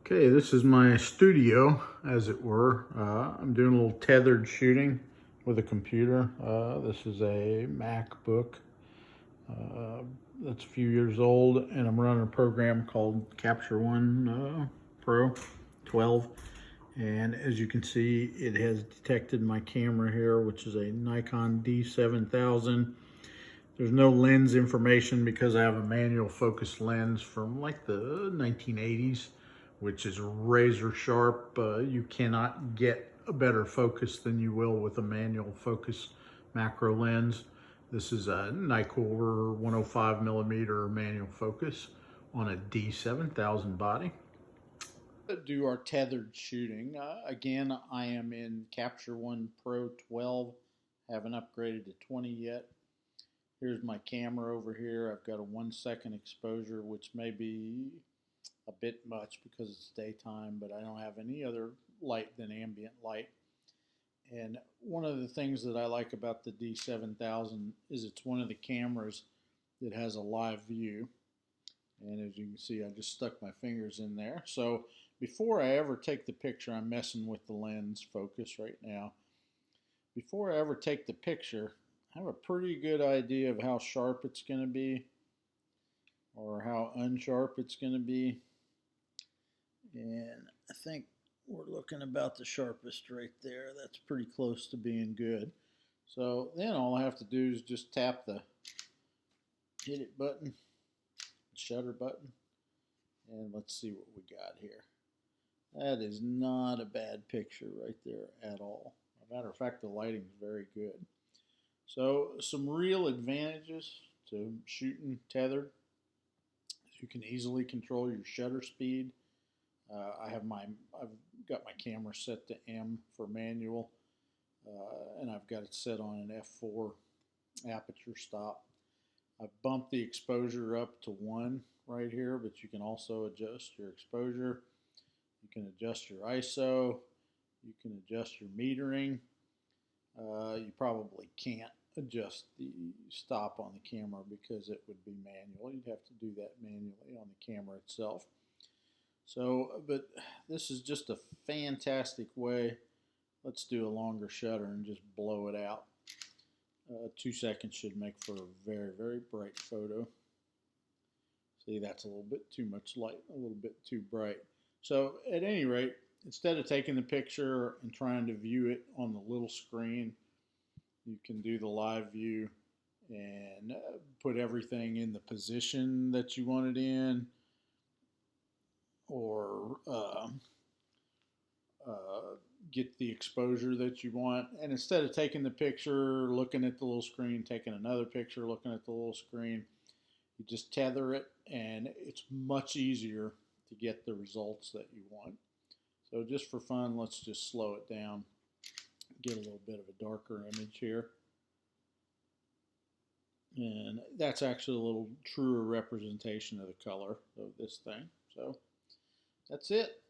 Okay, this is my studio, as it were. I'm doing a little tethered shooting with a computer. This is a MacBook uh, that's a few years old, and I'm running a program called Capture One Pro 12. And as you can see, it has detected my camera here, which is a Nikon D7000. There's no lens information because I have a manual focus lens from like the 1980s, which is razor sharp. You cannot get a better focus than you will with a manual focus macro lens. This is a Nikon 105 millimeter manual focus on a D7000 body. Do our tethered shooting. Again, I am in Capture One Pro 12. Haven't upgraded to 20 yet. Here's my camera over here. I've got a 1 second exposure, which may be a bit much because it's daytime, but I don't have any other light than ambient light. And one of the things that I like about the D7000 is it's one of the cameras that has a live view. And as you can see, I just stuck my fingers in there. So before I ever take the picture, I'm messing with the lens focus right now. Before I ever take the picture, I have a pretty good idea of how sharp it's going to be or how unsharp it's going to be. And I think we're looking about the sharpest right there. That's pretty close to being good. So then all I have to do is just tap the hit it button, shutter button, and let's see what we got here. That is not a bad picture right there at all. As a matter of fact, the lighting is very good. So some real advantages to shooting tethered. You can easily control your shutter speed. I've got my camera set to M for manual, and I've got it set on an f4 aperture stop. I've bumped the exposure up to 1 right here, but you can also adjust your exposure. You can adjust your ISO. You can adjust your metering. You probably can't adjust the stop on the camera because it would be manual. You'd have to do that manually on the camera itself. So, but this is just a fantastic way. Let's do a longer shutter and just blow it out. 2 seconds should make for a very, very bright photo. See, that's a little bit too much light, a little bit too bright. So at any rate, instead of taking the picture and trying to view it on the little screen, you can do the live view and put everything in the position that you want it in, or get the exposure that you want. And instead of taking the picture, looking at the little screen, taking another picture, looking at the little screen, you just tether it, and it's much easier to get the results that you want. So just for fun, let's just slow it down, get a little bit of a darker image here. And that's actually a little truer representation of the color of this thing. So that's it.